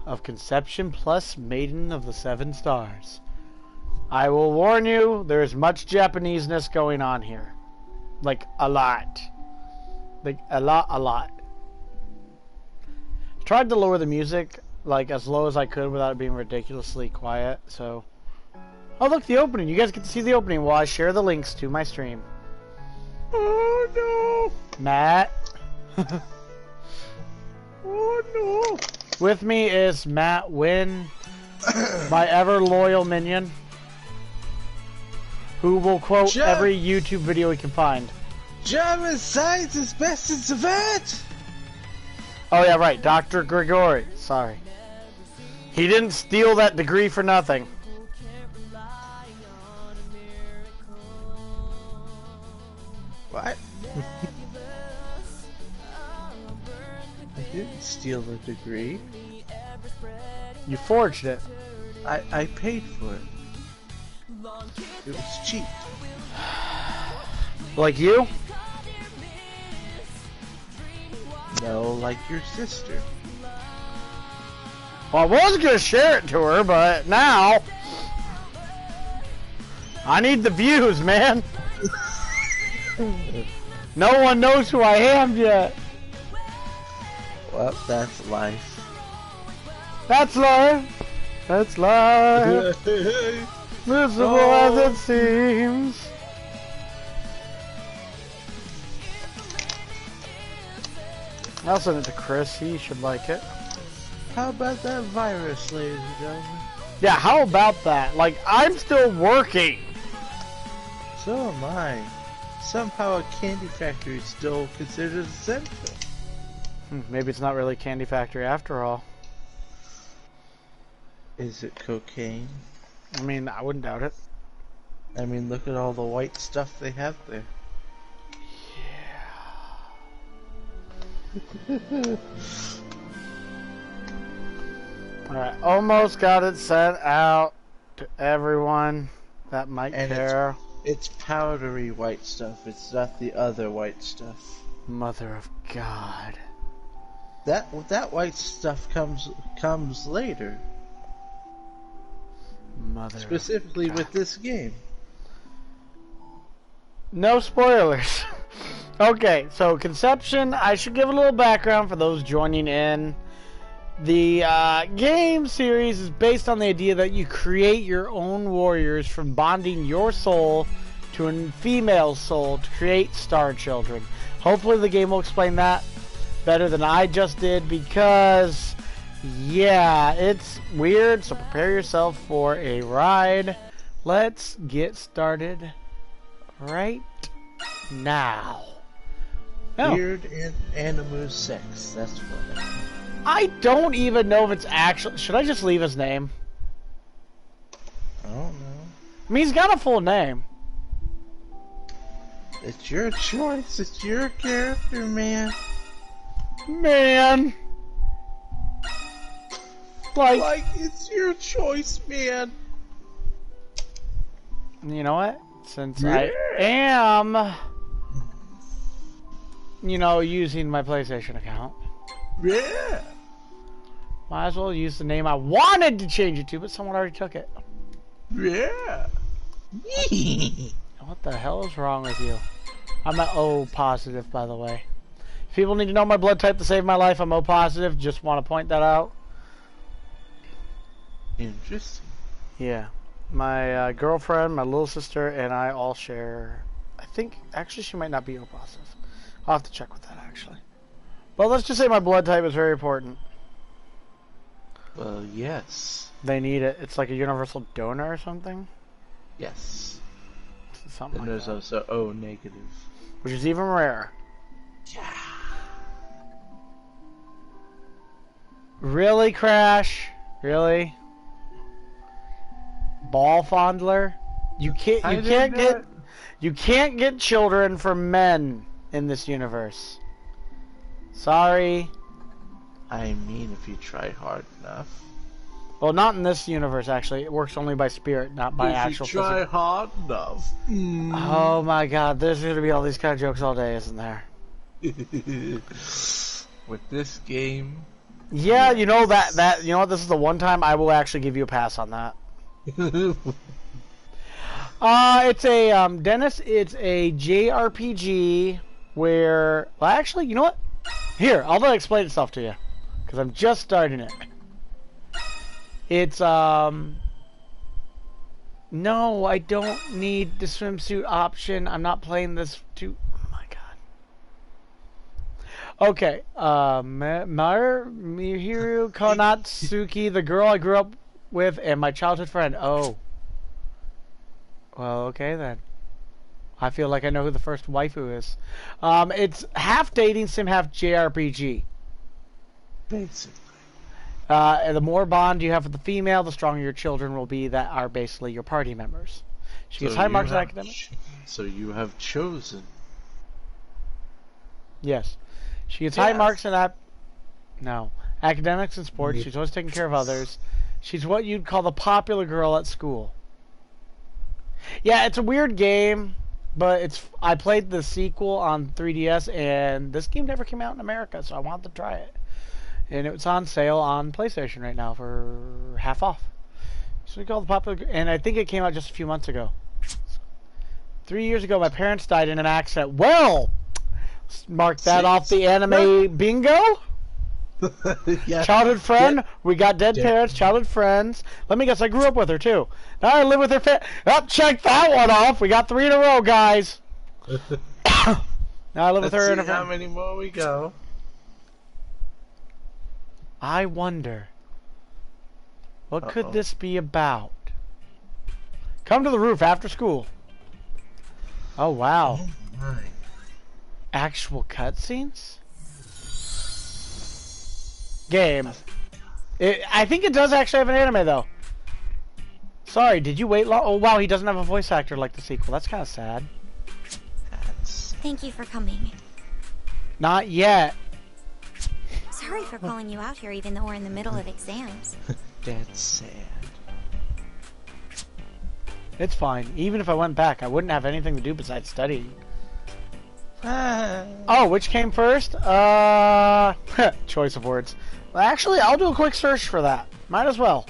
of conception plus maiden of the 7 stars. I will warn you, there is much Japanese-ness going on here. Like, a lot. Like, a lot. I tried to lower the music, like, as low as I could without it being ridiculously quiet, so... Oh, look, the opening. You guys get to see the opening while I share the links to my stream. Oh, no! Matt. Oh, no! With me is Matt Wynn, my ever-loyal minion, who will quote every YouTube video he can find. German science is best in savant! Oh, yeah, right. Dr. Grigori. Sorry. He didn't steal that degree for nothing. What? I didn't steal the degree. You forged it. I paid for it. It was cheap. Like you? No, like your sister. Well, I was gonna share it to her, but now... I need the views, man. No one knows who I am yet. Well, that's life. That's life. That's life. Miserable as it seems. I'll send it to Chris. He should like it. How about that virus, ladies and gentlemen? Yeah, how about that? Like, I'm still working. So am I. Somehow a candy factory is still considered essential. Maybe it's not really a candy factory after all. Is it cocaine? I mean, I wouldn't doubt it. I mean, look at all the white stuff they have there. Yeah. Alright, almost got it sent out to everyone that might care. It's powdery white stuff. It's not the other white stuff. Mother of God. That white stuff comes later. Mother. Specifically with this game. No spoilers. Okay, so Conception, I should give a little background for those joining in. The game series is based on the idea that you create your own warriors from bonding your soul to a female soul to create star children. Hopefully the game will explain that better than I just did, because yeah, it's weird, so prepare yourself for a ride. Let's get started right now. Weird and animal sex, that's funny. I don't even know if it's actually... Should I just leave his name? I don't know. I mean, he's got a full name. It's your choice. It's your character, man. Man. Like, it's your choice, man. You know what? Since I am... You know, using my PlayStation account. Yeah. Might as well use the name I wanted to change it to, but someone already took it. Yeah. What the hell is wrong with you? I'm an O positive, by the way. If people need to know my blood type to save my life, I'm O positive. Just want to point that out. Interesting. Yeah. My girlfriend, my little sister, and I all share... I think... Actually, she might not be O positive. I'll have to check with that, actually. But let's just say my blood type is very important. Well, yes. They need it. It's like a universal donor or something? Yes. Something and like there's also O negative. Which is even rarer. Yeah. Really, Crash? Really? Ball fondler? You can't get children from men in this universe. Sorry. I mean, if you try hard enough. Well, not in this universe, actually. It works only by spirit, not by actual physics. If you try hard enough. Oh my god, there's going to be all these kind of jokes all day, isn't there? With this game, Yeah, you know that you know what, this is the one time I will actually give you a pass on that. It's a Dennis, it's a JRPG where, well, actually, you know what? Here, I'll let it explain itself to you because I'm just starting it. It's no, I don't need the swimsuit option. I'm not playing this too. Oh my god. Okay, Mihiru Konatsuki, the girl I grew up with, and my childhood friend. Oh. Well, okay then. I feel like I know who the first waifu is. It's half dating sim, half JRPG. Basically. The more bond you have with the female, the stronger your children will be that are basically your party members. She gets high marks in academics. So you have chosen. Yes. She gets high marks in academics and sports. She's always taking care of others. She's what you'd call the popular girl at school. Yeah, it's a weird game, but I played the sequel on 3DS, and this game never came out in America, so I wanted to try it. And it's on sale on PlayStation right now for half off. So we call the popular, and I think it came out just a few months ago. 3 years ago, my parents died in an accident. Well, mark that off the anime bingo. Yeah. Childhood friend. We got dead parents. Childhood friends. Let me guess. I grew up with her too. Now I live with her. Check that one off. We got 3 in a row, guys. Now I live with her. Let's see how many more we go. I wonder, what could this be about? Come to the roof after school. Oh wow. Oh my. Actual cutscenes? Game. I think it does actually have an anime though. Sorry, did you wait long? Oh wow, he doesn't have a voice actor like the sequel. That's kind of sad. Thank you for coming. Not yet. Sorry for calling you out here even though we're in the middle of exams. That's sad. It's fine. Even if I went back, I wouldn't have anything to do besides studying. Oh, which came first? Choice of words. Well, actually, I'll do a quick search for that. Might as well.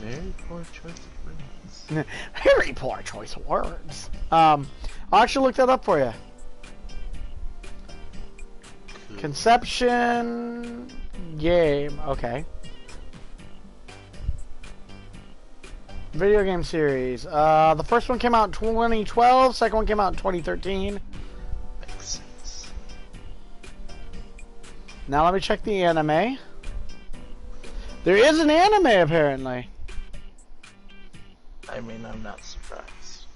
Very poor choice of words. Very poor choice of words. I'll actually look that up for you. Cool. Conception game. Okay. Video game series. The first one came out in 2012. Second one came out in 2013. Makes sense. Now let me check the anime. There is an anime apparently. I mean, I'm not surprised.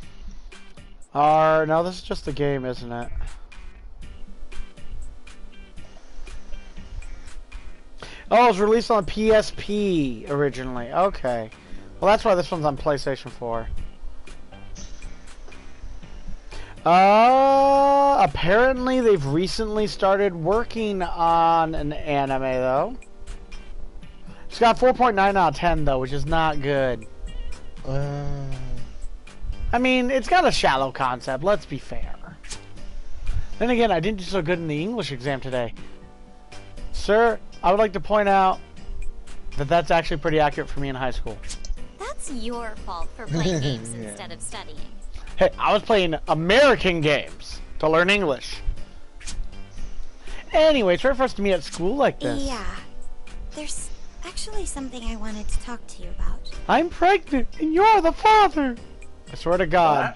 No, this is just the game, isn't it? Oh, it was released on PSP originally. Okay. Well, that's why this one's on PlayStation 4. Apparently they've recently started working on an anime, though. It's got 4.9 out of 10, though, which is not good. I mean, it's got a shallow concept, let's be fair. Then again, I didn't do so good in the English exam today. Sir, I would like to point out that that's actually pretty accurate for me in high school. That's your fault for playing games instead of studying. Hey, I was playing American games to learn English. Anyway, it's rare for us to meet at school like this. Yeah. There's actually something I wanted to talk to you about. I'm pregnant and you're the father. I swear to God.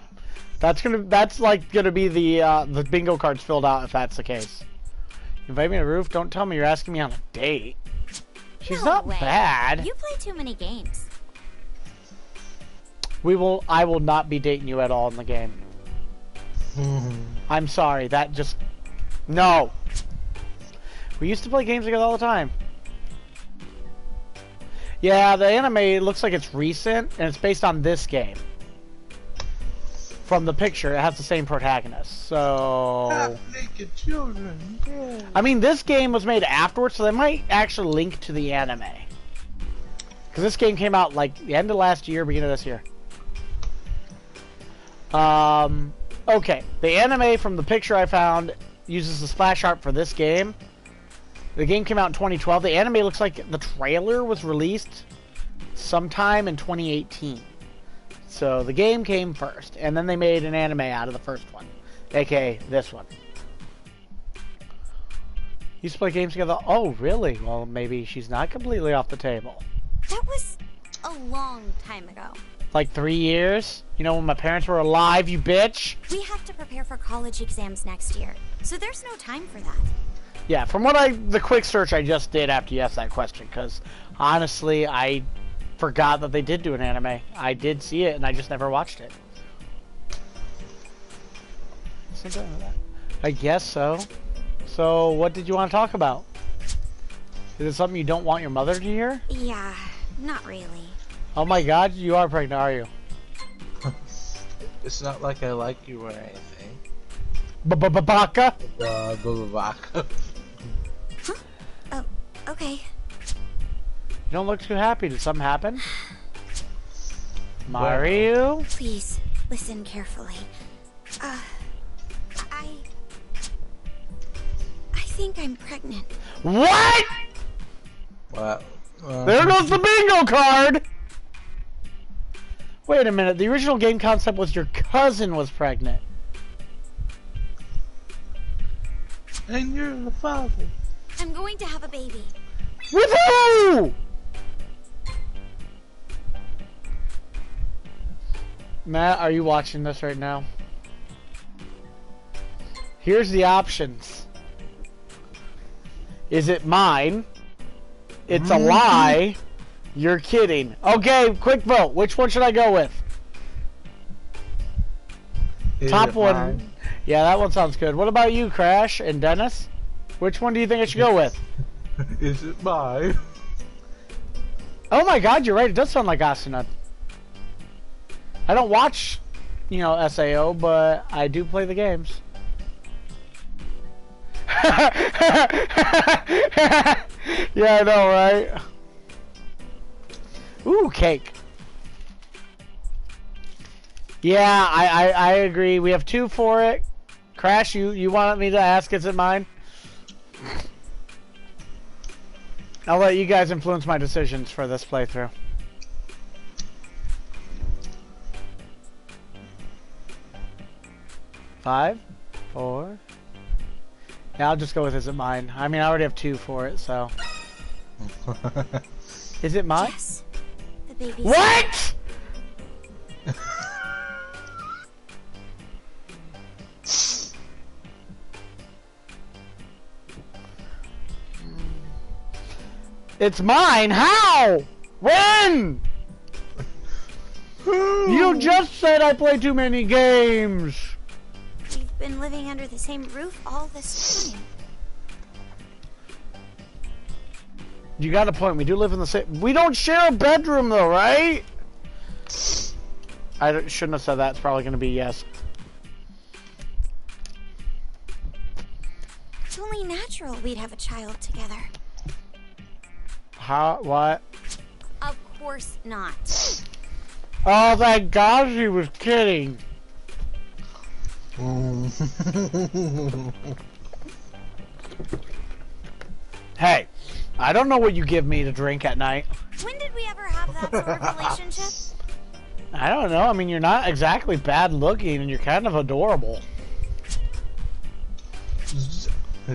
That's like gonna be the bingo cards filled out if that's the case. You invite me to the roof, don't tell me you're asking me on a date. She's No not way. bad. You play too many games. I will not be dating you at all in the game. I'm sorry, that just... No! We used to play games together all the time. Yeah, the anime looks like it's recent, and it's based on this game. From the picture, it has the same protagonist, so... Half-naked children, yeah. I mean, this game was made afterwards, so they might actually link to the anime. Because this game came out, like, the end of last year, beginning of this year. Okay, the anime from the picture I found uses the splash art for this game. The game came out in 2012. The anime looks like the trailer was released sometime in 2018. So the game came first, and then they made an anime out of the first one, aka this one. Used to play games together. Oh, really? Well, maybe she's not completely off the table. That was a long time ago. Like 3 years? You know, when my parents were alive, you bitch? We have to prepare for college exams next year, so there's no time for that. Yeah, from the quick search I just did after you asked that question, because honestly, I forgot that they did do an anime. I did see it, and I just never watched it. I guess so. So, what did you want to talk about? Is it something you don't want your mother to hear? Yeah, not really. Oh my god, you are pregnant, are you? It's not like I like you or anything. Baka? Baka. Huh? Oh, okay. You don't look too happy. Did something happen? Mario? Please, listen carefully. I think I'm pregnant. What? What? There goes the bingo card! Wait a minute, the original game concept was your cousin was pregnant. And you're the father. I'm going to have a baby. With who? Matt, are you watching this right now? Here's the options. Is it mine? It's a lie. You're kidding. Okay, quick vote. Which one should I go with? Top one. Mine? Yeah, that one sounds good. What about you, Crash and Dennis? Which one do you think I should go with? Is it mine? Oh my god, you're right. It does sound like Asuna. I don't watch, you know, SAO, but I do play the games. Yeah, I know, right? Ooh, cake. Yeah, I agree. We have 2 for it. Crash, you wanted me to ask, is it mine? I'll let you guys influence my decisions for this playthrough. Five, 4. Yeah, I'll just go with is it mine. I mean, I already have 2 for it, so. Is it mine? Yes. The baby's... What? It's mine? How? When? You just said I play too many games. We've been living under the same roof all this time. You got a point. We do live in the same... We don't share a bedroom, though, right? I shouldn't have said that. It's probably going to be yes. It's only natural we'd have a child together. How? What? Of course not. Oh, thank God she was kidding. Hey, I don't know what you give me to drink at night. When did we ever have that sort of relationship? I don't know. I mean, you're not exactly bad looking, and you're kind of adorable.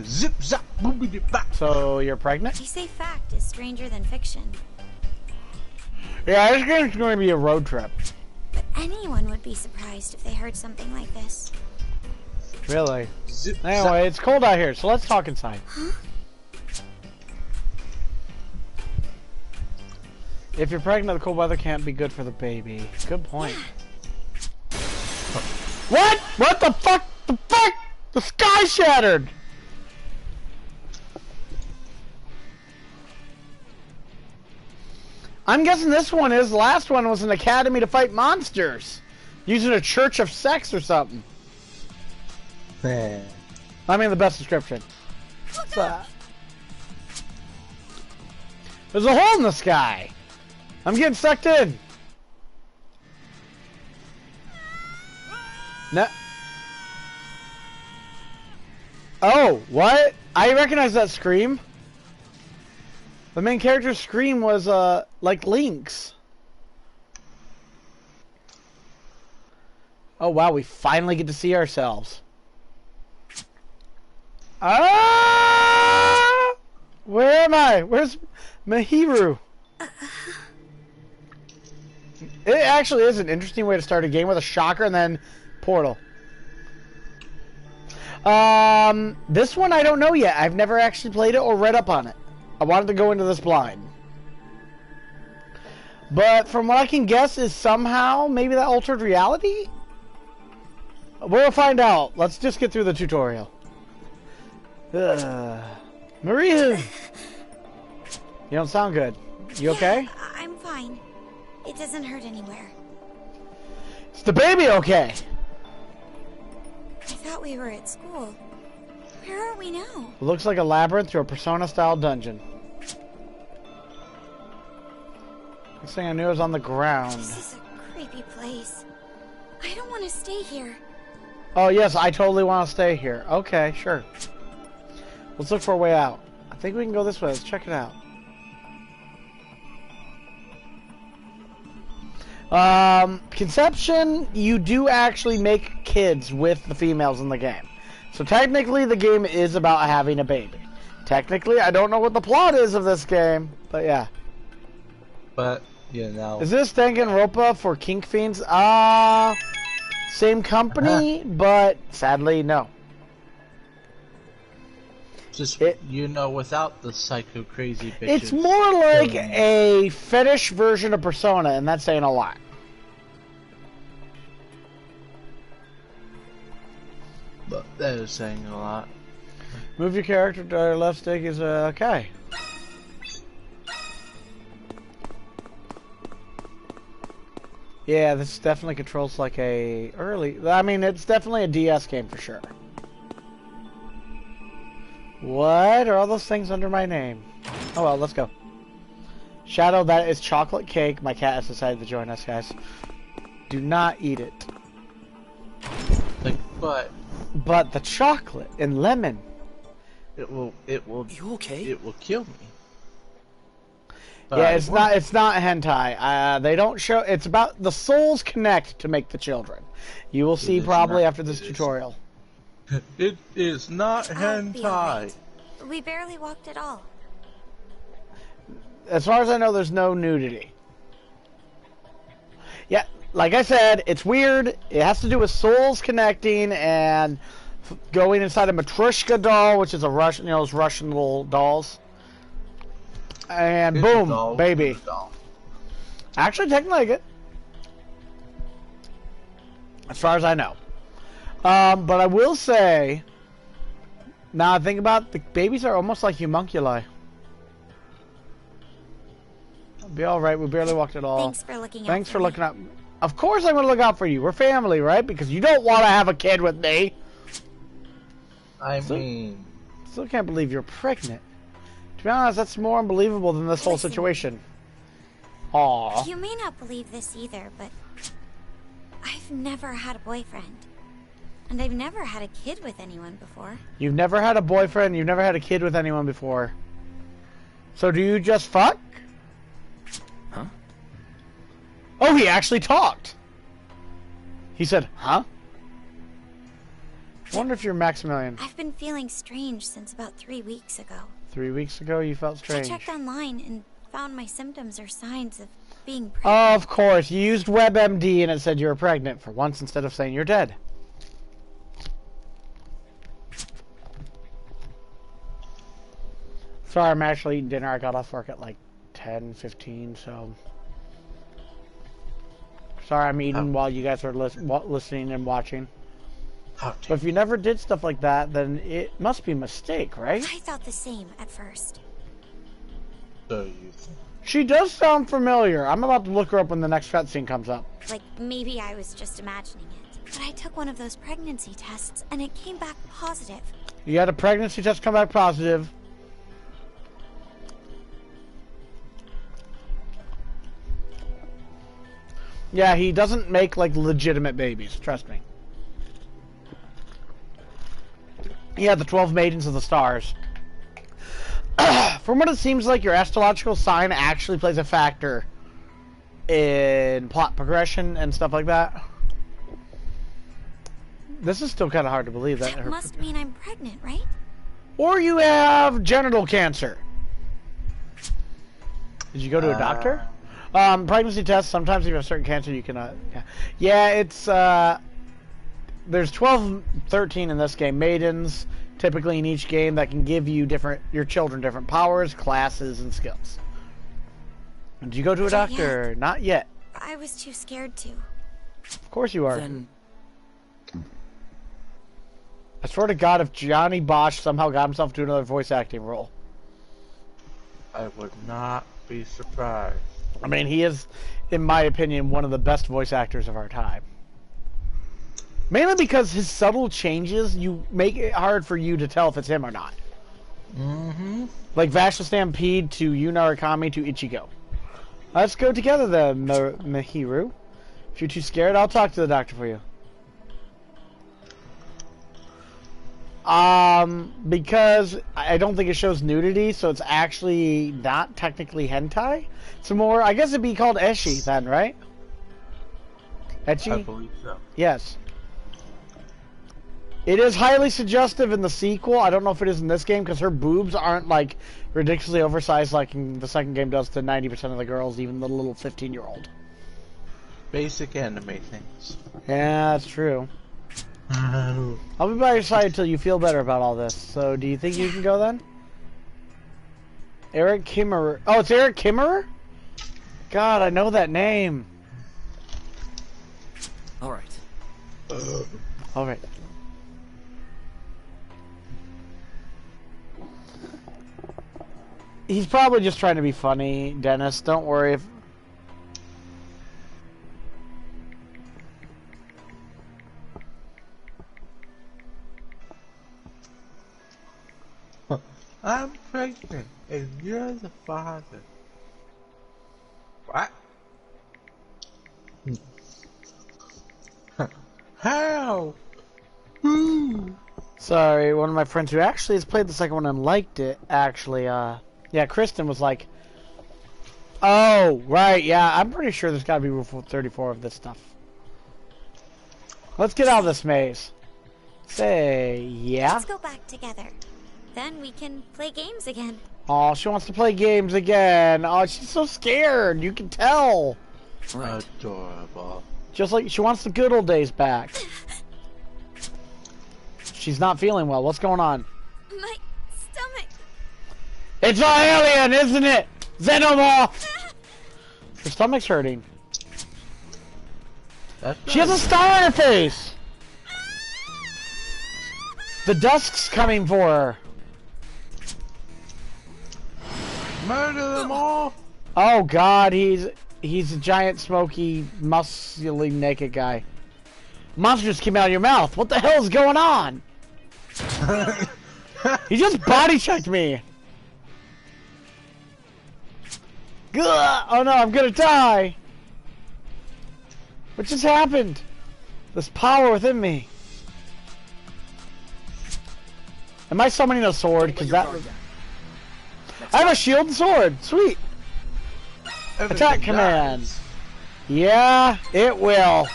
Zip zap boobity bop. So you're pregnant? They say fact is stranger than fiction. Yeah, this game's going to be a road trip. But anyone would be surprised if they heard something like this. Really? Zip Anyway, zap. it's cold out here, so let's talk inside. Huh? If you're pregnant, the cold weather can't be good for the baby. Good point. What? What the fuck? The fuck? The sky shattered! I'm guessing this one is. The last one was an academy to fight monsters. Using a church of sex or something. Man. I mean, the best description. What's that? There's a hole in the sky. I'm getting sucked in. No. Oh, what? I recognize that scream. The main character's scream was, like Link's. Oh, wow, we finally get to see ourselves. Ah! Where am I? Where's Mahiru? It actually is an interesting way to start a game with a shocker and then portal. This one I don't know yet. I've never actually played it or read up on it. I wanted to go into this blind. But from what I can guess is somehow maybe that altered reality? We'll find out. Let's just get through the tutorial. Maria! You don't sound good. You okay? Yeah, I'm fine. It doesn't hurt anywhere. Is the baby okay? I thought we were at school. Where are we now? It looks like a labyrinth through a Persona-style dungeon. Next thing I knew, I was on the ground. This is a creepy place. I don't want to stay here. Oh, yes, I totally want to stay here. Okay, sure. Let's look for a way out. I think we can go this way. Let's check it out. Conception, you do actually make kids with the females in the game. So technically the game is about having a baby. Technically, I don't know what the plot is of this game, but yeah. But, you know. Is this Danganronpa for kink fiends? Same company, but sadly, no. Just, you know, without the psycho crazy bitches. It's more like a fetish version of Persona, and that's saying a lot. But that is saying a lot. Move your character to your left stick is okay. Yeah, this definitely controls like a I mean, it's definitely a DS game for sure. What are all those things under my name? Oh well, let's go. Shadow, that is chocolate cake. My cat has decided to join us, guys. Do not eat it. Like, but the chocolate and lemon. It will. You okay? It will kill me. Yeah, it's not hentai. They don't show. It's about the souls connect to make the children. You will see probably after this tutorial. It is not hentai. Right. We barely walked at all. As far as I know, there's no nudity. Yeah, like I said, it's weird. It has to do with souls connecting and going inside a Matryoshka doll, which is a Russian, you know, those Russian little dolls. And It's boom, doll, baby. Actually, technically good. As far as I know. But I will say, now I think about the babies are almost like homunculi. I'll be alright, we barely walked at all. Thanks for looking out. Thanks for looking out. Of course I'm going to look out for you. We're family, right? Because you don't want to have a kid with me. I mean... Still can't believe you're pregnant. To be honest, that's more unbelievable than this whole situation. Aww. You may not believe this either, but I've never had a boyfriend. And I've never had a kid with anyone before. You've never had a boyfriend, you've never had a kid with anyone before. So do you just fuck? Huh? Oh, he actually talked. He said, huh? Wonder if you're Maximilian. I've been feeling strange since about 3 weeks ago. 3 weeks ago, you felt strange. I checked online and found my symptoms are signs of being pregnant. Of course, you used WebMD and it said you were pregnant for once instead of saying you're dead. Sorry, I'm actually eating dinner. I got off work at like 10:15, so... Sorry, I'm eating while you guys are listening and watching. But if you never did stuff like that, then it must be a mistake, right? I thought the same at first. So you think? She does sound familiar. I'm about to look her up when the next cutscene comes up. Like, maybe I was just imagining it. But I took one of those pregnancy tests, and it came back positive. You had a pregnancy test come back positive. Yeah, he doesn't make, like, legitimate babies. Trust me. Yeah, the 12 Maidens of the Stars. From what it seems like, your astrological sign actually plays a factor in plot progression and stuff like that. This is still kind of hard to believe that. That must mean I'm pregnant, right? Or you have genital cancer. Did you go to a doctor? Pregnancy tests. Sometimes if you have certain cancer, you cannot. Yeah, it's there's 12, 13 in this game. Maidens typically in each game that can give you your children different powers, classes, and skills. Did you go to a doctor? Not yet. I was too scared to. Of course you are. Then I swear to God, if Johnny Bosch somehow got himself to another voice acting role. I would not be surprised. I mean, he is, in my opinion, one of the best voice actors of our time. Mainly because his subtle changes, you make it hard for you to tell if it's him or not. Mm-hmm. Like Vash the Stampede to Yu Narukami to Ichigo. Let's go together then, Mihiru. If you're too scared, I'll talk to the doctor for you. Because I don't think it shows nudity, so it's actually not technically hentai. It's more, I guess it'd be called ecchi then, right? Ecchi? I believe so. Yes. It is highly suggestive in the sequel. I don't know if it is in this game, because her boobs aren't, like, ridiculously oversized like in the second game does to 90% of the girls, even the little 15-year-old. Basic anime things. Yeah, that's true. I'll be by your side until you feel better about all this. So, do you think you can go then? Eric Kimmerer. Oh, it's Eric Kimmerer? God, I know that name. all right. Alright. He's probably just trying to be funny, Dennis. Don't worry if... I'm pregnant, and you're the father. What? How? Who? Sorry, one of my friends who actually has played the second one and liked it, actually, yeah, Kristen was like, oh, right, yeah, I'm pretty sure there's gotta be rule 34 of this stuff. Let's get out of this maze. Say, yeah? Let's go back together. Then we can play games again. Oh, she wants to play games again. Oh, she's so scared. You can tell. Right. Adorable. Just like she wants the good old days back. She's not feeling well. What's going on? My stomach. It's all alien, isn't it? Xenomorph! Her stomach's hurting. She has a star on her face! The dusk's coming for her. Murder them all! Oh god, he's a giant, smoky, muscly, naked guy. Monsters came out of your mouth. What the hell is going on? He just body checked me. Gah! Oh no, I'm gonna die. What just happened? This power within me. Am I summoning a sword? Because that was... I have a shield and sword. Sweet. Attack command. Yeah, it will.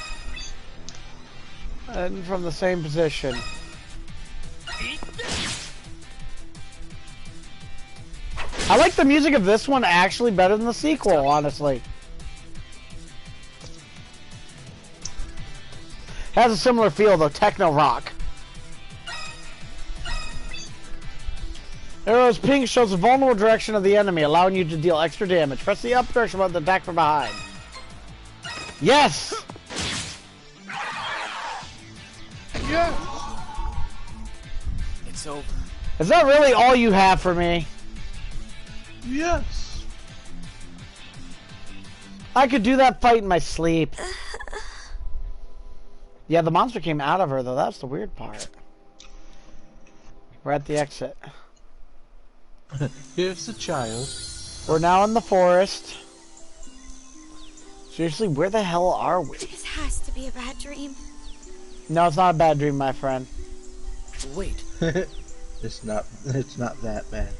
And from the same position. I like the music of this one actually better than the sequel, honestly. Has a similar feel though, techno rock. Arrow's ping shows the vulnerable direction of the enemy, allowing you to deal extra damage. Press the up direction button to attack from behind. Yes! Yes! It's over. Is that really all you have for me? Yes! I could do that fight in my sleep. Yeah, the monster came out of her though, that's the weird part. We're at the exit. Here's the child. We're now in the forest. Seriously, where the hell are we? This has to be a bad dream. No, it's not a bad dream, my friend. Wait. It's not that bad.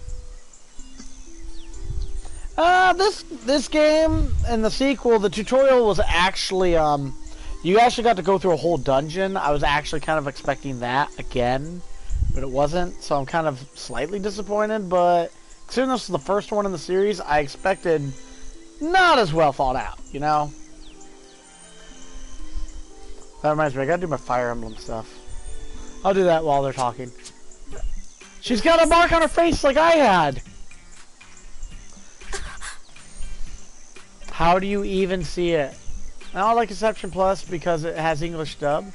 This game and the sequel, the tutorial was actually you actually got to go through a whole dungeon. I was actually kind of expecting that again, but it wasn't. So I'm kind of slightly disappointed. But considering this was the first one in the series, I expected not as well thought out. You know. That reminds me, I gotta do my Fire Emblem stuff. I'll do that while they're talking. She's got a mark on her face like I had. How do you even see it? I don't like Conception Plus because it has English dub.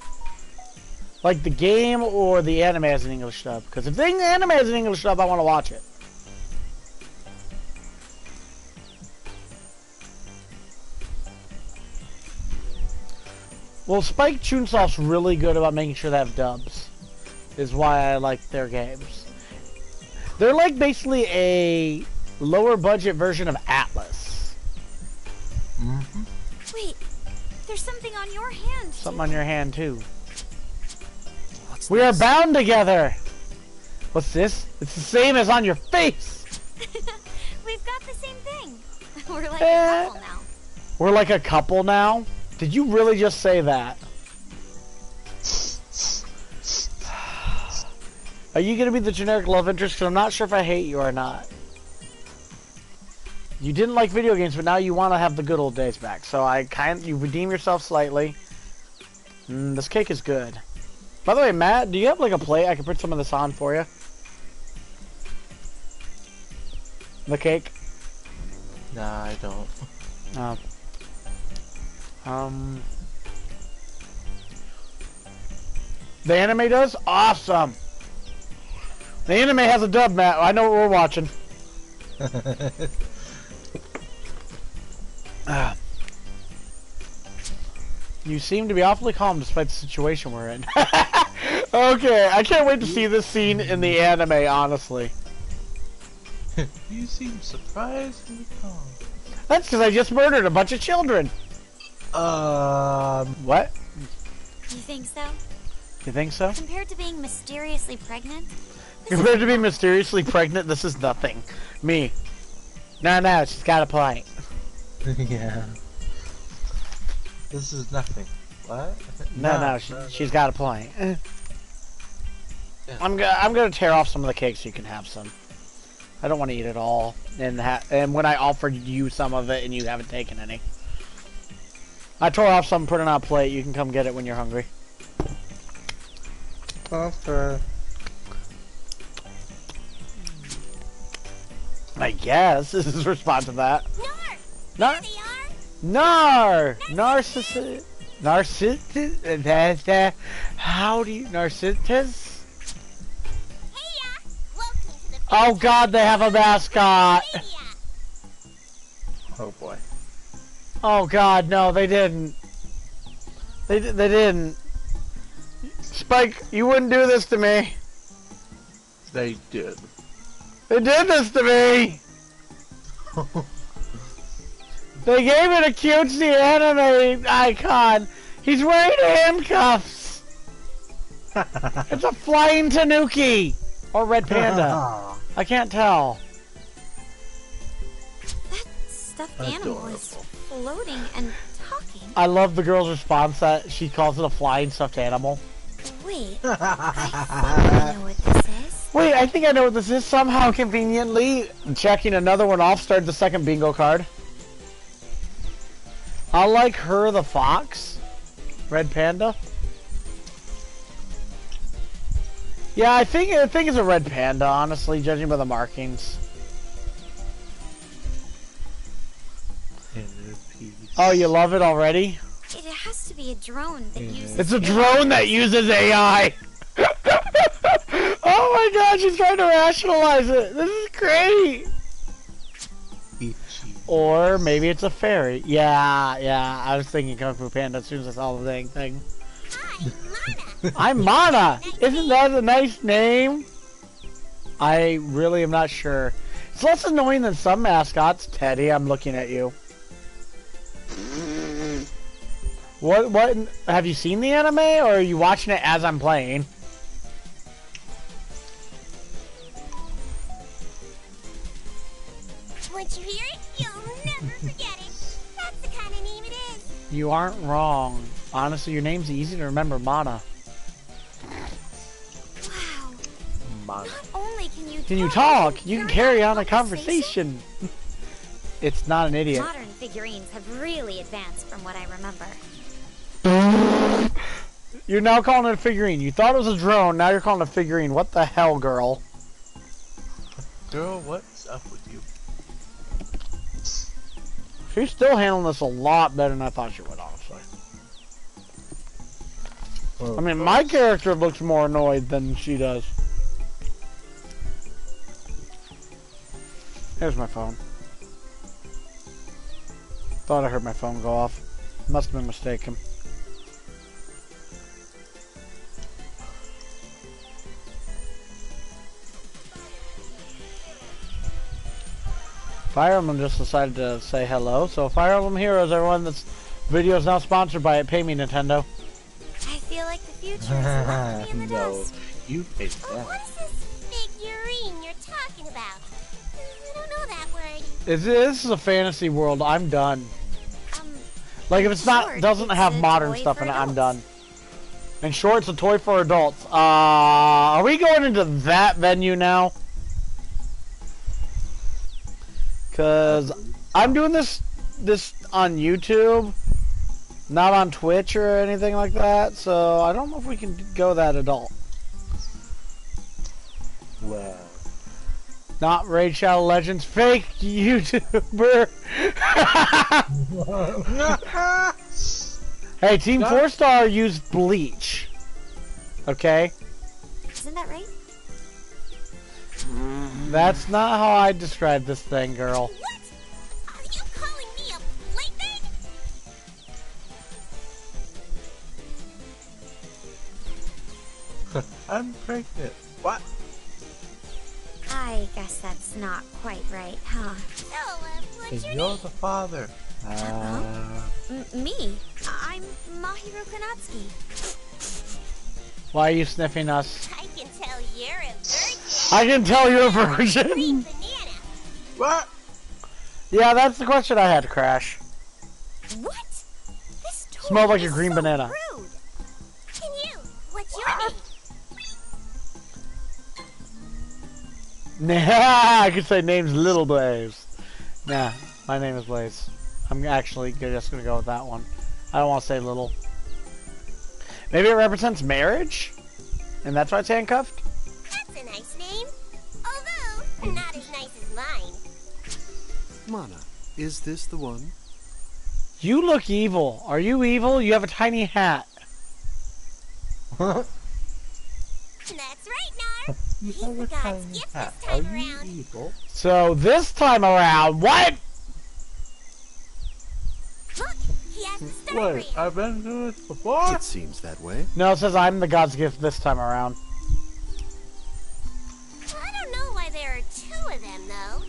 Like the game or the anime has an English dub. Because if the anime has an English dub, I want to watch it. Well, Spike Chunsoft's really good about making sure they have dubs. Is why I like their games. They're like basically a lower budget version of Atlas. Mm-hmm. Wait, there's something on your hand. Something on your hand too. What's We are this? bound together. What's this? It's the same as on your face. We've got the same thing. We're like Eh. a couple now. We're like a couple now. Did you really just say that? Are you gonna be the generic love interest? Because I'm not sure if I hate you or not. You didn't like video games, but now you want to have the good old days back. So you redeem yourself slightly. This cake is good. By the way, Matt, do you have like a plate? I can put some of this on for you. The cake. Nah, I don't. The anime does? Awesome! The anime has a dub, Matt. I know what we're watching. You seem to be awfully calm despite the situation we're in. Okay, I can't wait to see this scene in the anime, honestly. You seem surprisingly calm. That's because I just murdered a bunch of children. What? You think so? You think so? Compared to being mysteriously pregnant? Compared to being mysteriously pregnant, this is nothing. Me. No, she's got a point. Yeah. This is nothing. What? No, she's got a point. Yeah. I'm gonna tear off some of the cake so you can have some. I don't want to eat it all, and when I offered you some of it and you haven't taken any. I tore off some, put it on a plate. You can come get it when you're hungry. Okay. I guess this is response to that. Nar! Nar, There they are! nar, narcissist, how do you, narcissist? Heya! Welcome to the Oh God, they have a mascot. Media! Oh boy. Oh God, no, they didn't. They didn't. Spike, you wouldn't do this to me. They did. They did this to me. They gave it a cutesy anime icon. He's wearing handcuffs. It's a flying tanuki or red panda. I can't tell. That stuffed animal is floating and talking. I love the girl's response that she calls it a flying stuffed animal. Wait, I think I know what this is. Wait, I think I know what this is. Somehow, conveniently, checking another one off started the second bingo card. I like her, the fox. Red panda. Yeah, I think it's a red panda, honestly, judging by the markings. Oh, you love it already? It has to be a drone that uses... It's a drone that uses AI! Oh my god, she's trying to rationalize it! This is great! Or maybe it's a fairy. Yeah, I was thinking Kung Fu Panda as soon as I saw the dang thing. Hi, Mana! I'm Mana! Isn't that a nice name? I really am not sure. It's less annoying than some mascots. Teddy, I'm looking at you. What, have you seen the anime, or are you watching it as I'm playing? Once you hear it, forget it. That's the kind of name it is. You aren't wrong. Honestly, your name's easy to remember, Mana. Wow. Mana. Not only Can you talk? You can carry on a conversation. It's not an idiot. Modern figurines have really advanced from what I remember. You're now calling it a figurine. You thought it was a drone, now you're calling it a figurine. What the hell, girl? Girl, what's up with you? She's still handling this a lot better than I thought she would, honestly. I mean, my character looks more annoyed than she does. Here's my phone. Thought I heard my phone go off. Must have been mistaken. Fire Emblem just decided to say hello. So Fire Emblem Heroes, everyone, this video is now sponsored by it. Pay me, Nintendo. I feel like the future is locked in the No, dust. you paid Oh, that. what is this figurine you're talking about? I don't know that word. This is a fantasy world. I'm done. Um, Like if it's not short, doesn't it's have a modern toy stuff for in it, I'm adults. done. And short, it's a toy for adults. Are we going into that venue now? Cause I'm doing this on YouTube, not on Twitch or anything like that. So I don't know if we can go that adult. Well. Not Raid Shadow Legends, fake YouTuber. Hey, Team 4-Star used bleach. Okay? Isn't that right? That's not how I describe this thing, girl. What? Are you calling me a plaything? I'm pregnant. What? I guess that's not quite right, huh? So, what's And your you're name? the father. Me. I'm Mahiro Konatsuki. Why are you sniffing us? I can tell you're a virgin. I can tell you're a Green virgin. banana. What? Yeah, that's the question I had, Crash. What? This toy Smelled like a is green so banana. Rude. And you, what's your name? Nah, I could say name's Little Blaze. Nah, my name is Blaze. I'm actually just gonna go with that one. I don't want to say little. Maybe it represents marriage? And that's why it's handcuffed? That's a nice name. Although, not as nice as mine. Mana, is this the one? You look evil. Are you evil? You have a tiny hat. That's right, Nar. You He's have the a god's tiny gift hat. this Are time you around. evil? So this time around, what? Look, he has the star Wait, brand. I've been through this before? It seems that way. No, it says I'm the god's gift this time around. I don't know why there are two of them, though.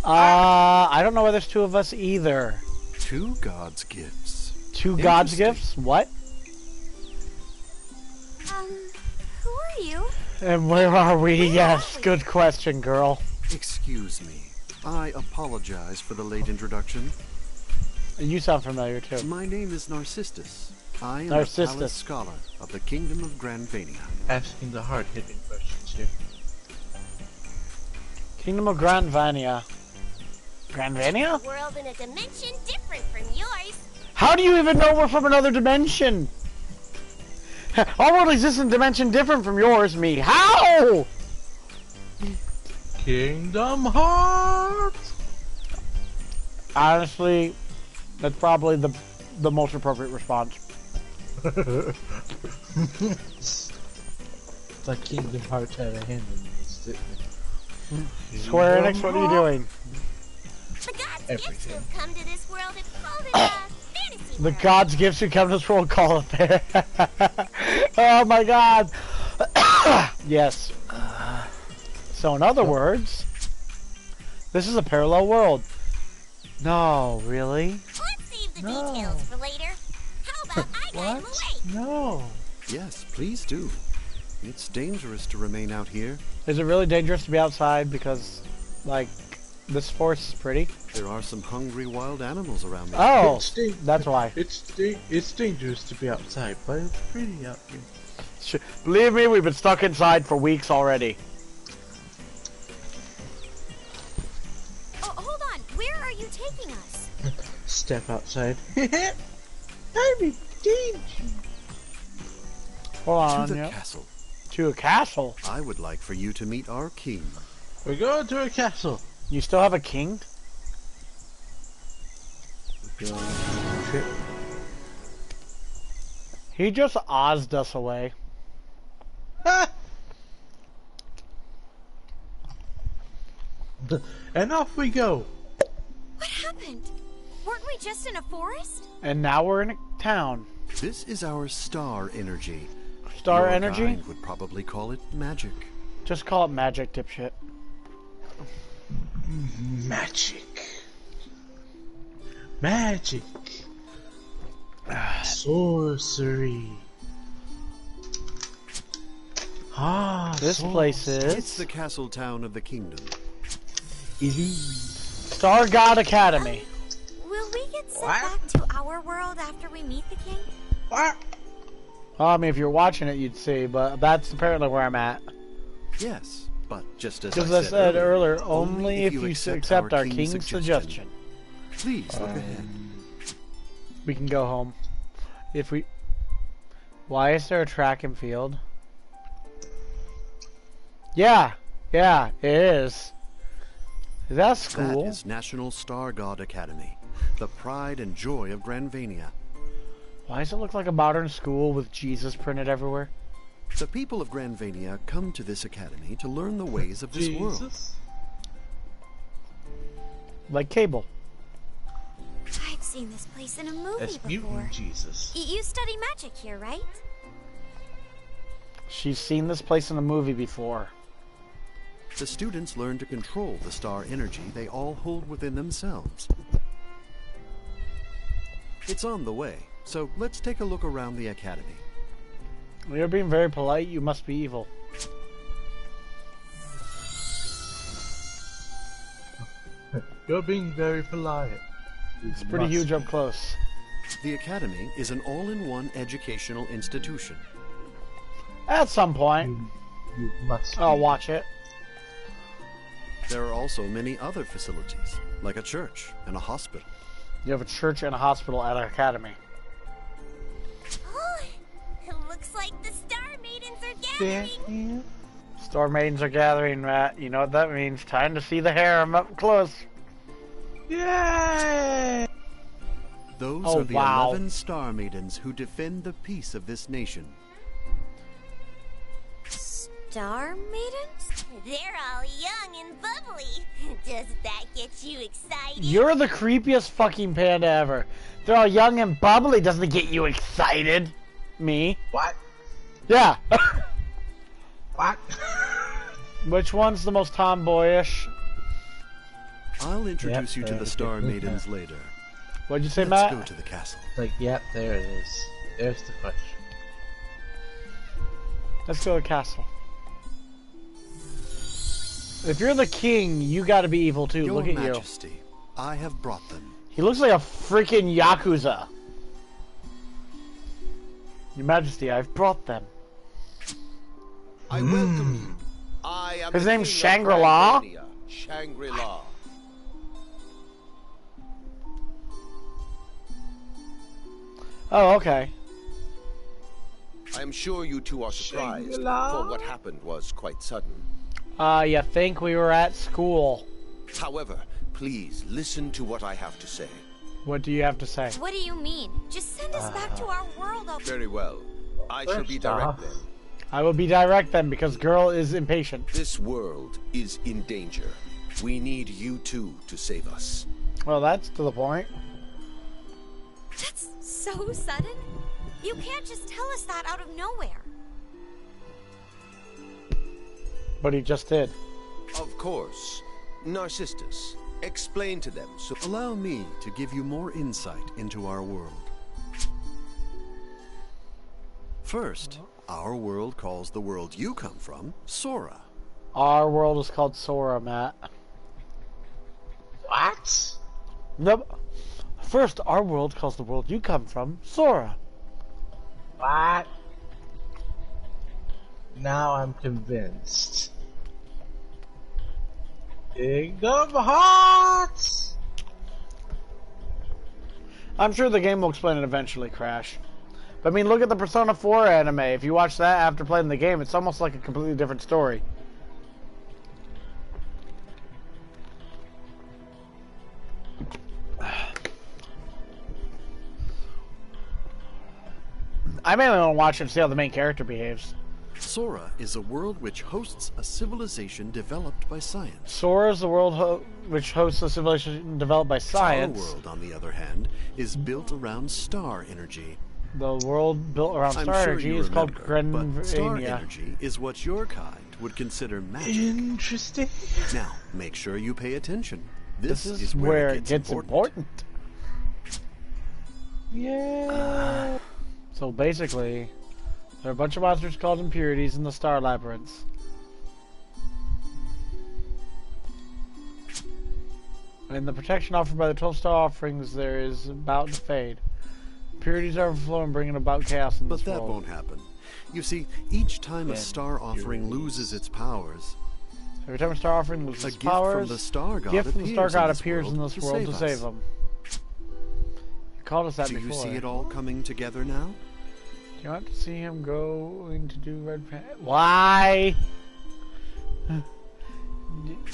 I don't know why there's two of us either. Two God's gifts. Two god's Interesting. gifts? What? Who are you? And where are we? Where Yes, are we? good question, girl. Excuse me. I apologize for the late introduction. You sound familiar too. My name is Narcissus. I am Narcissus. a palace scholar of the Kingdom of Granvania. Asking the hard-hitting questions here. Kingdom of Granvania. Granvania? World in a dimension different from yours. How do you even know we're from another dimension? Our world exists in a dimension different from yours, me. How? Kingdom Hearts! Honestly, that's probably the most appropriate response. It's like Kingdom Hearts had a hand in this, didn't it? Square Enix, what are you doing? The gods' gifts Everything. who've come to this world have called it a fantasy The world. gods' gifts who come to this world call it there. Oh my god. Yes. So in other words, this is a parallel world. No, really? Let's save the No. details for later. How about I guide him away? No. Yes, please do. It's dangerous to remain out here. Is it really dangerous to be outside? Because, like, This forest is pretty. There are some hungry wild animals around me. Oh, that's why. It's dangerous to be outside, but it's pretty out here. Believe me, we've been stuck inside for weeks already. Oh, hold on. Where are you taking us? Step outside. I'm in danger. Hold on, To the yeah. castle. To a castle? I would like for you to meet our king. We're going to a castle. You still have a king? We're going on a trip. He just Oz'd us away. And off we go. What happened? Weren't we just in a forest? And now we're in a town. This is our star energy. Star Your energy? kind would probably call it magic. Just call it magic, dipshit. Magic. Magic. Sorcery. This place It's is the castle town of the kingdom. Star God Academy. Will we get sent What? back to our world after we meet the king? What? Well, I mean, if you're watching it, you'd see, but that's apparently where I'm at. Yes, but just as Because I I said earlier, only if you accept accept our king's suggestion. Please look ahead. We can go home. If we... Why is there a track and field? Yeah, it is. Is that school? That is National Star God Academy, the pride and joy of Granvania. Why does it look like a modern school with Jesus printed everywhere? The people of Granvania come to this academy to learn the ways of this world. Jesus. Like Cable. I've seen this place in a movie That's before. mutant Jesus. You study magic here, right? She's seen this place in a movie before. The students learn to control the star energy they all hold within themselves. It's on the way, so let's take a look around the academy. You're being very polite. You must be evil. You're being very polite. It's pretty huge up close. The academy is an all-in-one educational institution. At some point, You must. I'll watch it. There are also many other facilities, like a church and a hospital. You have a church and a hospital at our academy. Oh, it looks like the Star Maidens are Yeah. gathering. Star maidens are gathering, Matt. You know what that means. Time to see the harem up close. Yay! Those Oh, are the wow. 11 star maidens who defend the peace of this nation. Star Maidens? They're all young and bubbly. Does that get you excited? You're the creepiest fucking panda ever. They're all young and bubbly. Doesn't it get you excited? Me? What? Yeah. What? Which one's the most tomboyish? I'll introduce you to the star maidens later. What'd you say, Let's Matt? go to the castle. Like, yep, there it is. There's the question. Let's go to the castle. If you're the king, you gotta be evil too. Your Look at Majesty, I have brought them. you. He looks like a freaking Yakuza. Your Majesty, I've brought them. I welcome you. I am His the name's King of Shangri-La? Granvania, Shangri-La. Oh, okay. I am sure you two are surprised, Shangri-La? for what happened was quite sudden. You think we were at school. However, please listen to what I have to say. What do you have to say? What do you mean? Just send us back to our world. Very well. I shall be First off- direct then. I will be direct then, because girl is impatient. This world is in danger. We need you two to save us. Well, that's to the point. That's so sudden. You can't just tell us that out of nowhere. But he just did. Of course. Narcissus, explain to them so... Allow me to give you more insight into our world. First, our world calls the world you come from Sora. Our world is called Sora, Matt. What? Nope. First, our world calls the world you come from Sora. What? Now I'm convinced. Kingdom Hearts! I'm sure the game will explain it eventually, Crash. But I mean, look at the Persona 4 anime. If you watch that after playing the game, it's almost like a completely different story. I mainly want to watch it and see how the main character behaves. Sora is a world which hosts a civilization developed by science. Sora is the world which hosts a civilization developed by science. Our world, on the other hand, is built around star energy. The world built around I'm star sure energy you is called remember, but star Grenvania. energy is what your kind would consider magic. Interesting. Now, make sure you pay attention. This is where it gets important. Yeah. So basically, there are a bunch of monsters called impurities in the star labyrinths. And the protection offered by the 12 star offerings there is about to fade. Impurities are overflowing, bringing about chaos in this But that world. won't happen. You see, each time a star offering loses its powers, Every time a star offering loses a its gift powers, from the star god gift from the star god appears in world this world to save us. them. You called us that Do before. you see it all coming together now? Do you want to see him going to do red pan? Why?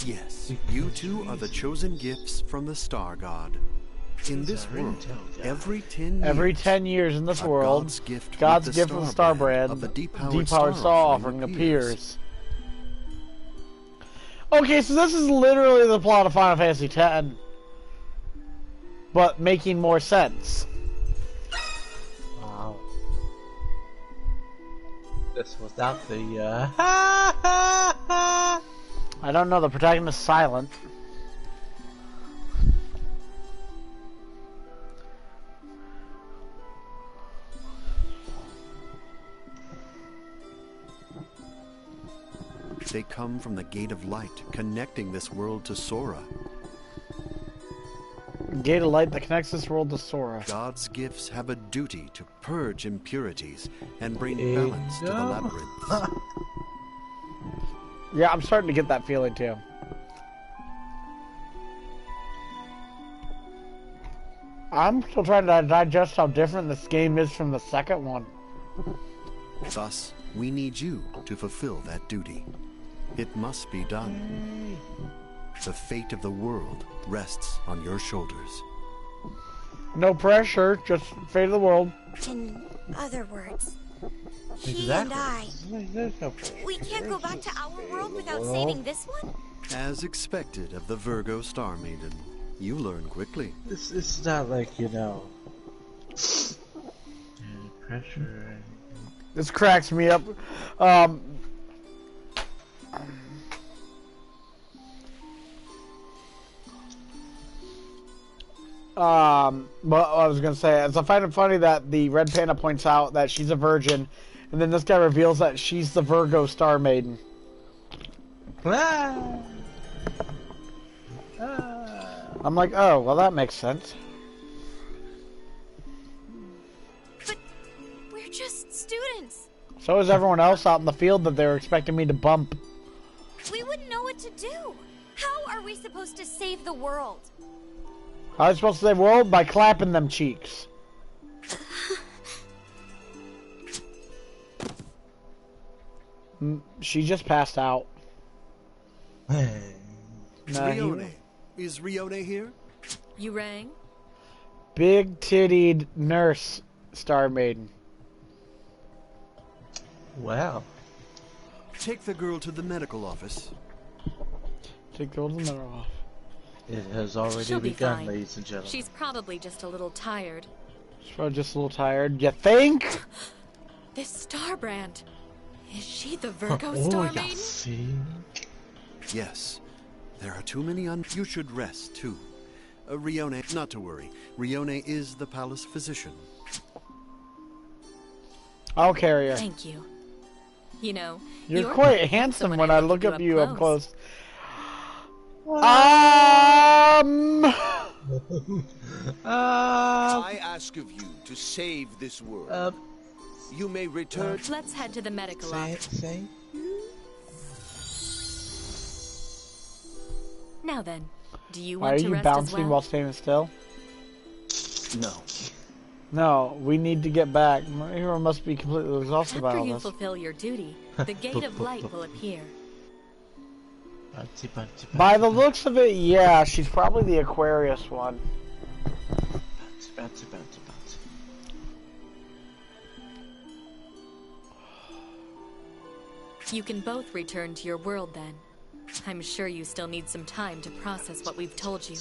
Yes, you two are the chosen gifts from the star god. In this world, every 10 years, in this a world, God's gift God's with the gift from the star brand, of the depowered depowered star offering appears. Okay, so this is literally the plot of Final Fantasy X, but making more sense. Wow. This without the I don't know, the protagonist is silent. They come from the Gate of Light, connecting this world to Sora. Gate of light that connects this world to Sora. God's gifts have a duty to purge impurities and bring balance to the labyrinth. Yeah, I'm starting to get that feeling too. I'm still trying to digest how different this game is from the second one. Thus, we need you to fulfill that duty. It must be done. The fate of the world rests on your shoulders. No pressure, just fate of the world. In other words, he Exactly. and I, we can't go back to our world without saving this one? As expected of the Virgo Star Maiden, you learn quickly. It's not like, pressure. This cracks me up. But I was gonna say, I find it funny that the Red Panda points out that she's a virgin, and then this guy reveals that she's the Virgo Star Maiden. Ah. I'm like, oh, well, that makes sense. But we're just students. So is everyone else out in the field that they were expecting me to bump. We wouldn't know what to do. How are we supposed to save the world? How are you supposed to save the world? By clapping them cheeks. She just passed out. Nah, Rione. Is Rione here? You rang? big-tittied nurse Star Maiden. Wow. Take the girl to the medical office. Take the old middle off. It has already She'll be begun, fine. ladies and gentlemen. She's probably just a little tired. She's probably just a little tired. You think? This star brand. Is she the Virgo Oh, Star yeah, Maiden? see? Yes. There are too many You should rest, too. Rione, not to worry. Rione is the palace physician. I'll carry her. Thank you. You know, You're you're quite quite handsome handsome when I look you up you up close. close. Oh! I ask of you to save this world. You may return. Let's head to the medical say office. it, say. Now then, do you Why want are to you rest as bouncing well? while standing still? No. No, we need to get back. My hero must be completely exhausted by After all you this. fulfill your duty, the Gate of Light will appear. Bouncy, bouncy, bouncy, By the bouncy, looks of it, yeah, she's probably the Aquarius one. bouncy, bouncy, bouncy, bouncy. You can both return to your world then. I'm sure you still need some time to process what we've told you.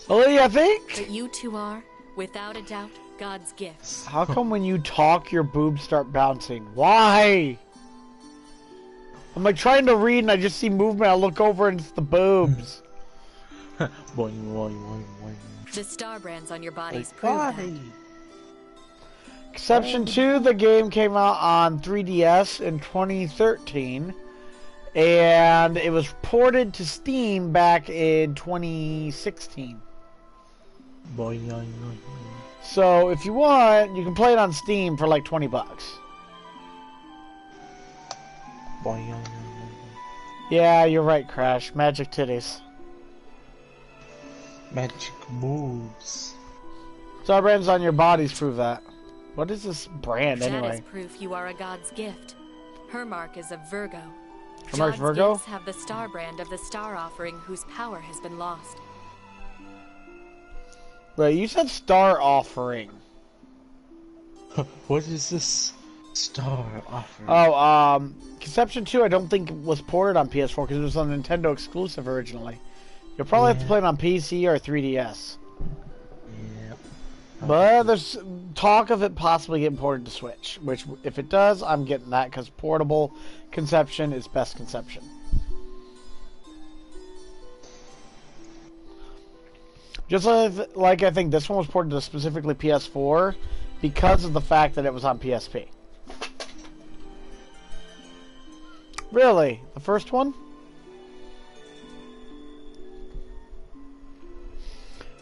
Olivia, I think? But you two are, without a doubt, God's gifts. How come when you talk, your boobs start bouncing? Why? I'm like trying to read and I just see movement. I look over and it's the boobs. Boing, boing, boing, boing. The star brands on your bodies Like, prove why? that. Exception 2, the game came out on 3DS in 2013. And it was ported to Steam back in 2016. Boing, boing, boing, boing. So if you want, you can play it on Steam for like 20 bucks. Boing, boing, boing, boing. Yeah, you're right, Crash. Magic titties. Magic moves. Star brands on your bodies prove that. What is this brand That anyway? is proof you are a God's gift. Her mark is a Virgo. Her mark's God's Virgo? gifts have the star brand of the star offering whose power has been lost. Wait, you said star offering. What is this star offering? Oh, Conception 2 I don't think was ported on PS4 because it was a Nintendo exclusive originally. You'll probably have to play it on PC or 3DS. Yep. But there's talk of it possibly getting ported to Switch, which if it does, I'm getting that because portable Conception is best Conception. Just like I think this one was ported to specifically PS4 because of the fact that it was on PSP. Really? The first one?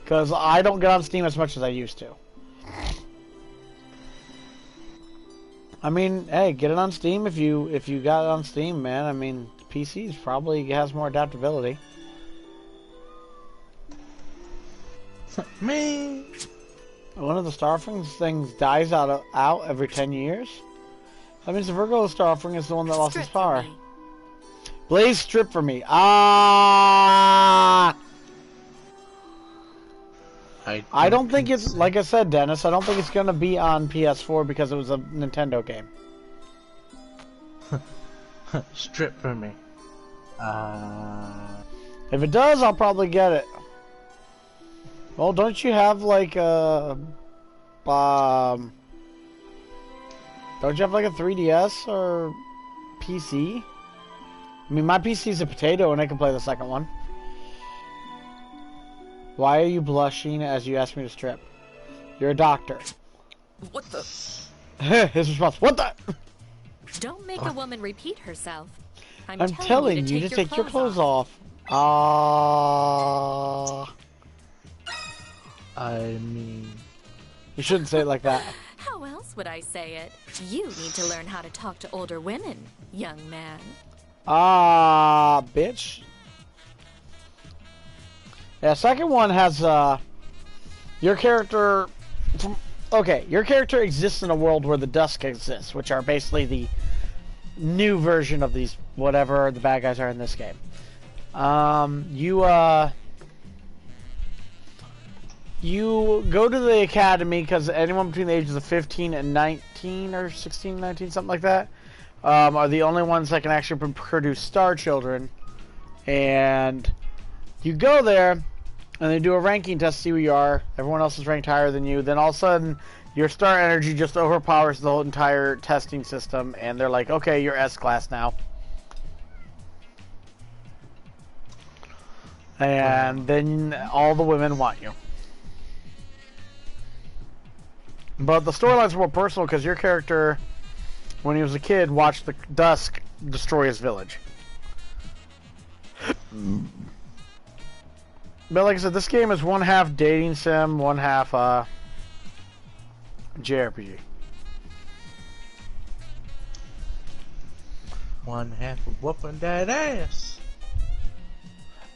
Because I don't get on Steam as much as I used to. I mean, hey, get it on Steam if you got it on Steam, man. I mean, PC's probably has more adaptability. Me. One of the star offerings things dies out every 10 years. That means the Virgo star offering is the one that lost its Strip power. for me. Blaze strip for me. Ah! I don't think it's, like I said, Dennis, I don't think it's going to be on PS4 because it was a Nintendo game. Strip for me. If it does, I'll probably get it. Well, don't you have like a, don't you have like a 3DS or PC? I mean, my PC's a potato and I can play the second one. Why are you blushing as you ask me to strip? You're a doctor. What the? His response, what the? Don't make a woman repeat herself. I'm telling you to take your clothes off. Ah. I mean, You shouldn't say it like that. How else would I say it? You need to learn how to talk to older women, young man. Ah, bitch. Yeah, second one has, your character... your character exists in a world where the Dusk exists, which are basically the new version of these, whatever the bad guys are in this game. You go to the academy because anyone between the ages of 15 and 19 or 16, 19, something like that, are the only ones that can actually produce star children. And you go there and they do a ranking test to see who you are. Everyone else is ranked higher than you. Then all of a sudden your star energy just overpowers the whole entire testing system and they're like, okay, you're S class now. And then all the women want you. But the storyline's more personal because your character, when he was a kid, watched the Dusk destroy his village. But like I said, this game is one half dating sim, one half JRPG. One half of whooping that ass.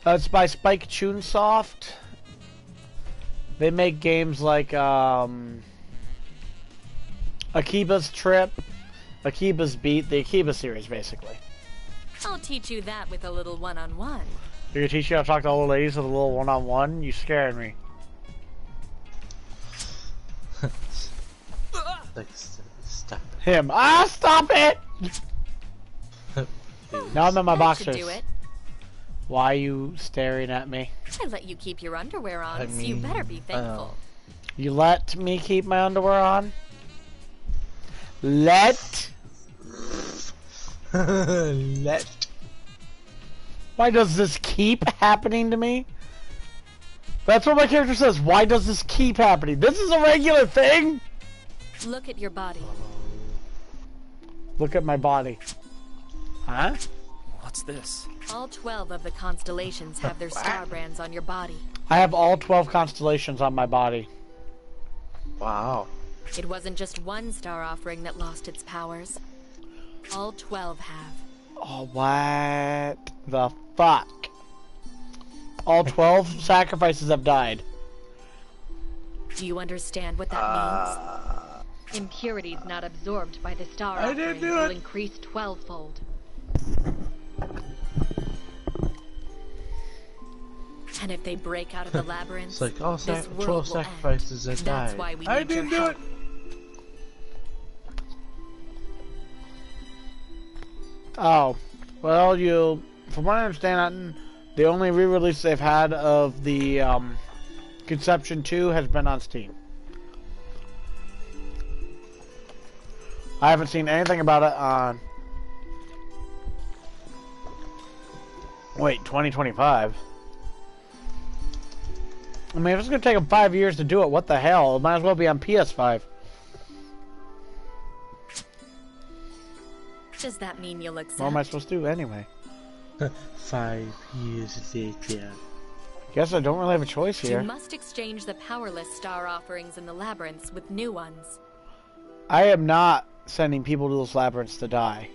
It's by Spike Chunsoft. They make games like Akiba's Trip, Akiba's Beat, the Akiba series, basically. I'll teach you that with a little one-on-one. You're gonna teach you how to talk to old ladies with a little one-on-one? You scared me. Like, stop Him. Ah, stop it! it. Now I'm in my That boxers. should do it. Why are you staring at me? I let you keep your underwear on, I so you mean, better be thankful. You let me keep my underwear on? Let? Let. Why does this keep happening to me? That's what my character says. Why does this keep happening? This is a regular thing? Look at your body. Look at my body. Huh? What's this? All 12 of the constellations have their star brands on your body. I have all 12 constellations on my body. Wow. It wasn't just one star offering that lost its powers. All 12 have. Oh, what the fuck? All 12 sacrifices have died. Do you understand what that means? Impurities not absorbed by the star I didn't offerings do will it. increase 12-fold. And if they break out of the labyrinth, It's like all this world 12 will sacrifices end. that That's died. why we I need your didn't do help. it. Oh, well, from what I understand, the only re-release they've had of the Conception 2 has been on Steam. I haven't seen anything about it on... Wait, 2025? I mean, if it's going to take them 5 years to do it, what the hell? It might as well be on PS5. Does that mean you'll accept? What am I supposed to do anyway? 5 years later. Guess I don't really have a choice You here. must exchange the powerless star offerings in the labyrinths with new ones. I am not sending people to those labyrinths to die.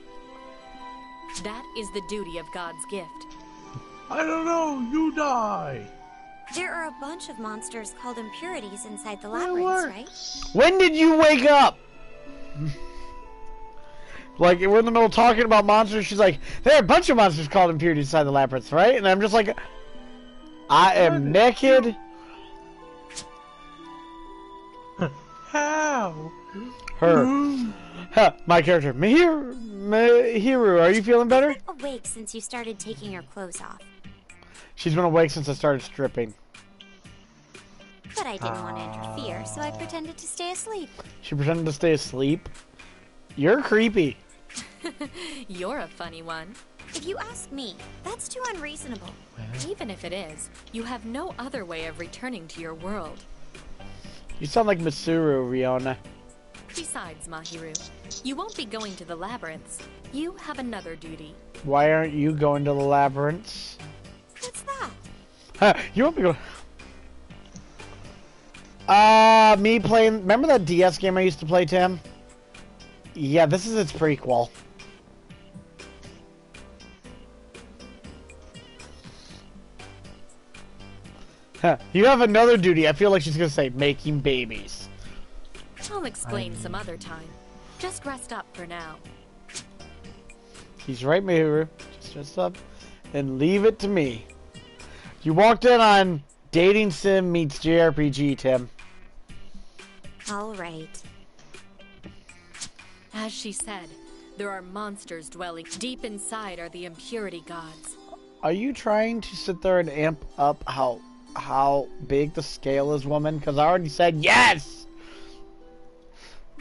That is the duty of God's gift. I don't know. You die. There are a bunch of monsters called impurities inside the It labyrinths, right? works. When did you wake up? Like, we're in the middle talking about monsters. She's like, there are a bunch of monsters called impurities inside the labyrinth, right? And I'm just like, I am naked. How? Her. Huh, my character. Mihiru, are you feeling better? Awake since you started taking your clothes off. She's been awake since I started stripping. But I didn't want to interfere, so I pretended to stay asleep. She pretended to stay asleep. You're creepy. You're a funny one. If you ask me, that's too unreasonable. Even if it is, you have no other way of returning to your world. You sound like Misuru, Riona. Besides, Mahiru, you won't be going to the labyrinths. You have another duty. Why aren't you going to the labyrinths? What's that? Huh, you won't be going... me playing... Remember that DS game I used to play, Tim? Yeah, this is its prequel. Huh, you have another duty. I feel like she's gonna say, making babies. I'll explain some other time. Just rest up for now. He's right, Mihiru. Just rest up and leave it to me. You walked in on Dating Sim meets JRPG, Tim. All right. As she said, there are monsters dwelling deep inside are the impurity gods. Are you trying to sit there and amp up how big the scale is, woman? Because I already said yes!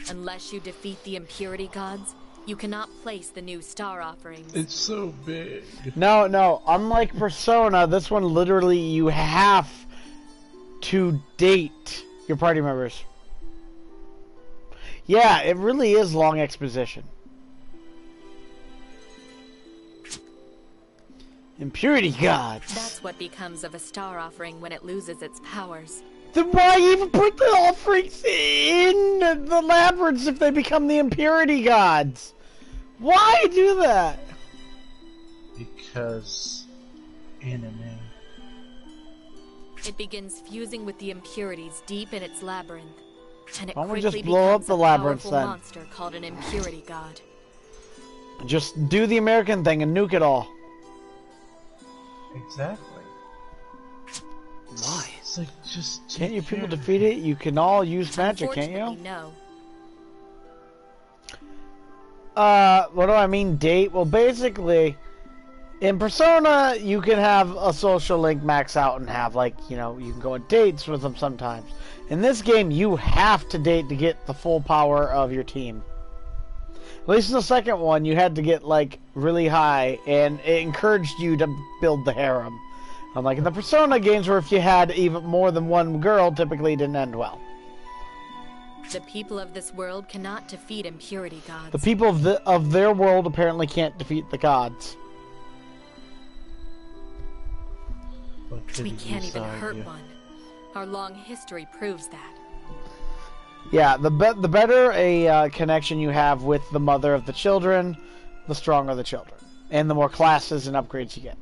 Unless you defeat the impurity gods, you cannot place the new star offerings. It's so big. No. Unlike Persona, this one literally you have to date your party members. Yeah, it really is long exposition. Impurity gods. That's what becomes of a star offering when it loses its powers. Then why even put the offerings in the labyrinths if they become the impurity gods? Why do that? Because anime. It begins fusing with the impurities deep in its labyrinth, and it Why don't we quickly just blow up becomes the a labyrinths powerful then? monster called an impurity god. Just do the American thing and nuke it all. Exactly. Why? It's like, just Can't you take people care of defeat it? You can all use magic, can't Unfortunately, you? no. What do I mean date? Well, basically, in Persona, you can have a social link max out and have, like, you know, you can go on dates with them sometimes. In this game, you have to date to get the full power of your team. At least in the second one, you had to get, like, really high, and it encouraged you to build the harem. Unlike in the Persona games, where if you had even more than one girl, typically it didn't end well. The people of this world cannot defeat impurity gods. The people of their world apparently can't defeat the gods. What could We he can't even decide hurt you? one. Our long history proves that. Yeah, the better a connection you have with the mother of the children, the stronger the children. And the more classes and upgrades you get.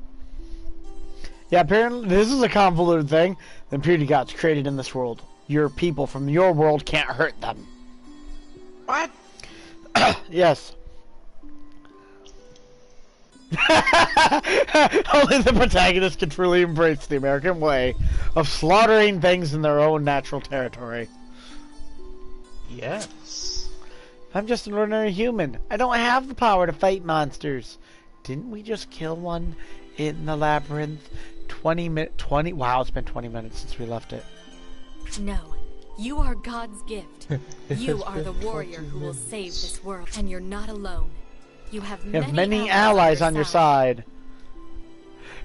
Yeah, apparently this is a convoluted thing. The impurity gods created in this world. Your people from your world can't hurt them. What? Yes. Only the protagonist can truly embrace the American way of slaughtering things in their own natural territory. Yes. I'm just an ordinary human. I don't have the power to fight monsters. Didn't we just kill one in the labyrinth? 20 wow, it's been 20 minutes since we left it. No, you are God's gift. You are the been warrior 20 who will minutes. save this world, and you're not alone. You have You have many allies on your side.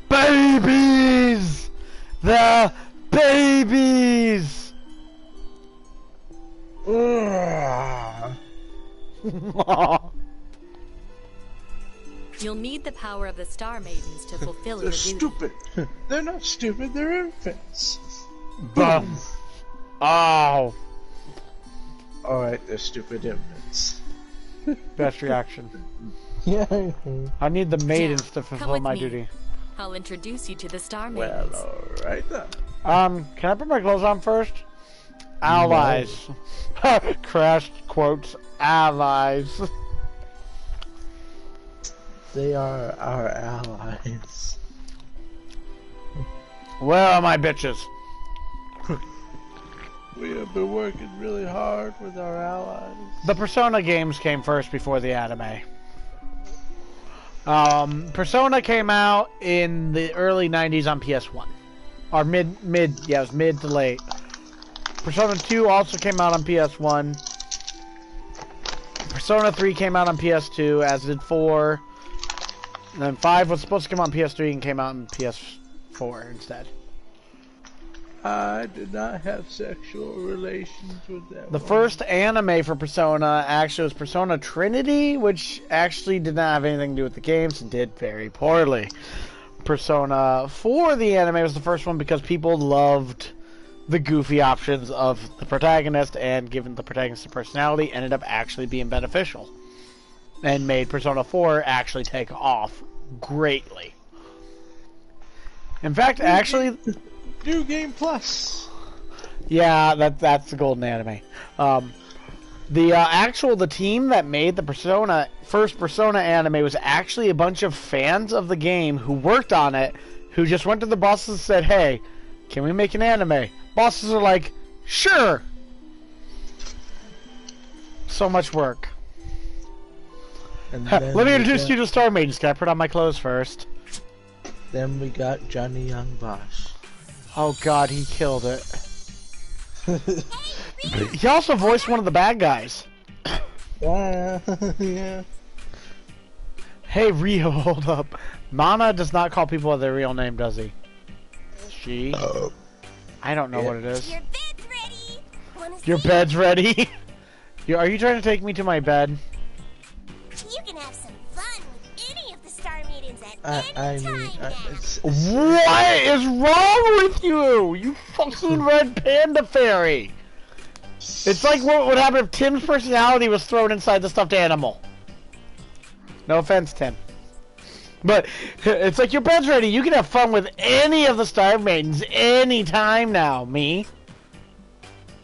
Babies! The babies! Ugh. You'll need the power of the Star Maidens to fulfill They're your duty. stupid. They're not stupid, they're infants. Bum. Oh. Alright, they're stupid infants. Best reaction. Yeah. I need the maidens to Come fulfill with my me. duty. I'll introduce you to the Star Well, Maidens. alright then. Can I put my clothes on first? Allies. Crash quotes, allies. They are our allies. Where are my bitches? We have been working really hard with our allies. The Persona games came first before the anime. Persona came out in the early 90s on PS1. Or yeah, it was mid to late. Persona 2 also came out on PS1. Persona 3 came out on PS2, as did 4. And then 5 was supposed to come on PS3 and came out on PS4 instead. I did not have sexual relations with that The woman. first anime for Persona actually was Persona Trinity, which actually did not have anything to do with the games and did very poorly. Persona 4, the anime, was the first one because people loved the goofy options of the protagonist, and given the protagonist's personality, ended up actually being beneficial. And made Persona 4 actually take off greatly. In fact, actually... New Game Plus. Yeah, that's the golden anime. The team that made the first Persona anime was actually a bunch of fans of the game who worked on it, who just went to the bosses and said, "Hey, can we make an anime?" Bosses are like, "Sure." So much work. And Let then me we introduce got- you to Star Maidens. Can I put on my clothes first? Then we got Johnny Young Bosch. Oh god, he killed it. He also voiced one of the bad guys. Yeah. Hey Rio, hold up. Mana does not call people by their real name, does he? She? I don't know Yeah. what it is. Your bed's ready. Wanna Your see? bed's ready? Are you trying to take me to my bed? You can have some fun with any of the Star Maidens at I mean, What is wrong with you? You fucking red panda fairy. It's like what would happen if Tim's personality was thrown inside the stuffed animal. No offense, Tim. But it's like your bed's ready. You can have fun with any of the Star Maidens anytime now, me.